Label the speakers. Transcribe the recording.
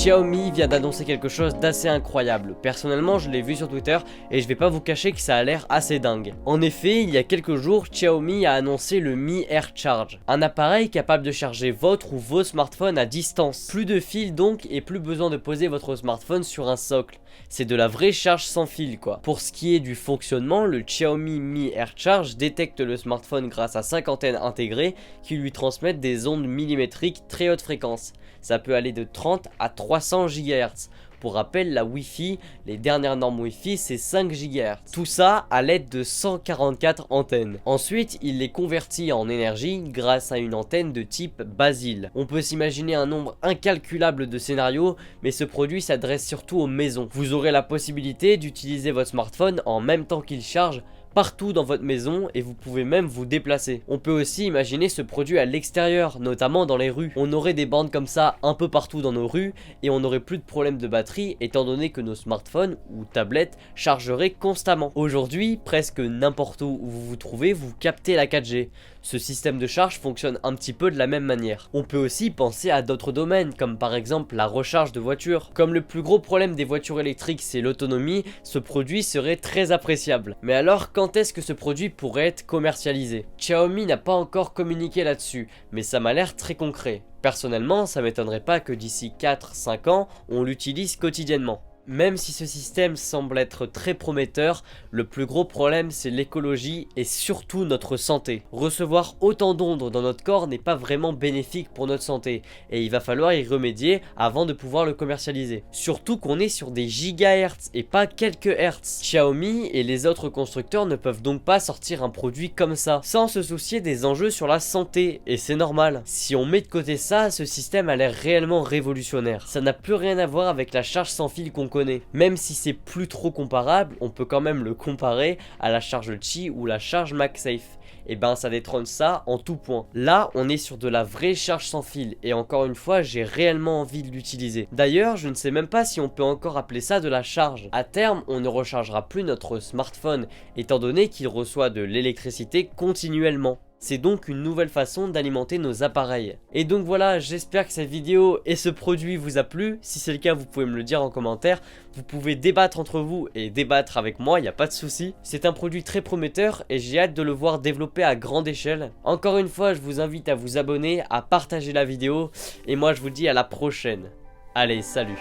Speaker 1: Xiaomi vient d'annoncer quelque chose d'assez incroyable. Personnellement, je l'ai vu sur Twitter et je vais pas vous cacher que ça a l'air assez dingue. En effet, il y a quelques jours, Xiaomi a annoncé le Mi Air Charge, un appareil capable de charger votre ou vos smartphones à distance. Plus de fil donc et plus besoin de poser votre smartphone sur un socle. C'est de la vraie charge sans fil quoi. Pour ce qui est du fonctionnement, le Xiaomi Mi Air Charge détecte le smartphone grâce à 5 antennes intégrées qui lui transmettent des ondes millimétriques très haute fréquence. Ça peut aller de 30 à 300 GHz. Pour rappel, la Wi-Fi, les dernières normes Wi-Fi, c'est 5 GHz. Tout ça à l'aide de 144 antennes. Ensuite, il les convertit en énergie grâce à une antenne de type Basile. On peut s'imaginer un nombre incalculable de scénarios, mais ce produit s'adresse surtout aux maisons. Vous aurez la possibilité d'utiliser votre smartphone en même temps qu'il charge partout dans votre maison et vous pouvez même vous déplacer. On peut aussi imaginer ce produit à l'extérieur, notamment dans les rues. On aurait des bandes comme ça un peu partout dans nos rues et on n'aurait plus de problème de batterie étant donné que nos smartphones ou tablettes chargeraient constamment. Aujourd'hui, presque n'importe où vous vous trouvez, vous captez la 4G. Ce système de charge fonctionne un petit peu de la même manière. On peut aussi penser à d'autres domaines, comme par exemple la recharge de voitures. Comme le plus gros problème des voitures électriques c'est l'autonomie, ce produit serait très appréciable. Mais alors quand est-ce que ce produit pourrait être commercialisé? Xiaomi n'a pas encore communiqué là-dessus, mais ça m'a l'air très concret. Personnellement, ça m'étonnerait pas que d'ici 4-5 ans, on l'utilise quotidiennement. Même si ce système semble être très prometteur, le plus gros problème c'est l'écologie et surtout notre santé. Recevoir autant d'ondes dans notre corps n'est pas vraiment bénéfique pour notre santé et il va falloir y remédier avant de pouvoir le commercialiser. Surtout qu'on est sur des gigahertz et pas quelques hertz. Xiaomi et les autres constructeurs ne peuvent donc pas sortir un produit comme ça sans se soucier des enjeux sur la santé et c'est normal. Si on met de côté ça, ce système a l'air réellement révolutionnaire. Ça n'a plus rien à voir avec la charge sans fil qu'on connaît. Même si c'est plus trop comparable, on peut quand même le comparer à la charge Qi ou la charge MagSafe. Et ben ça détrône ça en tout point. Là on est sur de la vraie charge sans fil et encore une fois j'ai réellement envie de l'utiliser. D'ailleurs je ne sais même pas si on peut encore appeler ça de la charge. À terme on ne rechargera plus notre smartphone étant donné qu'il reçoit de l'électricité continuellement. C'est donc une nouvelle façon d'alimenter nos appareils. Et donc voilà, j'espère que cette vidéo et ce produit vous a plu. Si c'est le cas, vous pouvez me le dire en commentaire. Vous pouvez débattre entre vous et débattre avec moi, il n'y a pas de souci. C'est un produit très prometteur et j'ai hâte de le voir développer à grande échelle. Encore une fois, je vous invite à vous abonner, à partager la vidéo. Et moi, je vous dis à la prochaine. Allez, salut!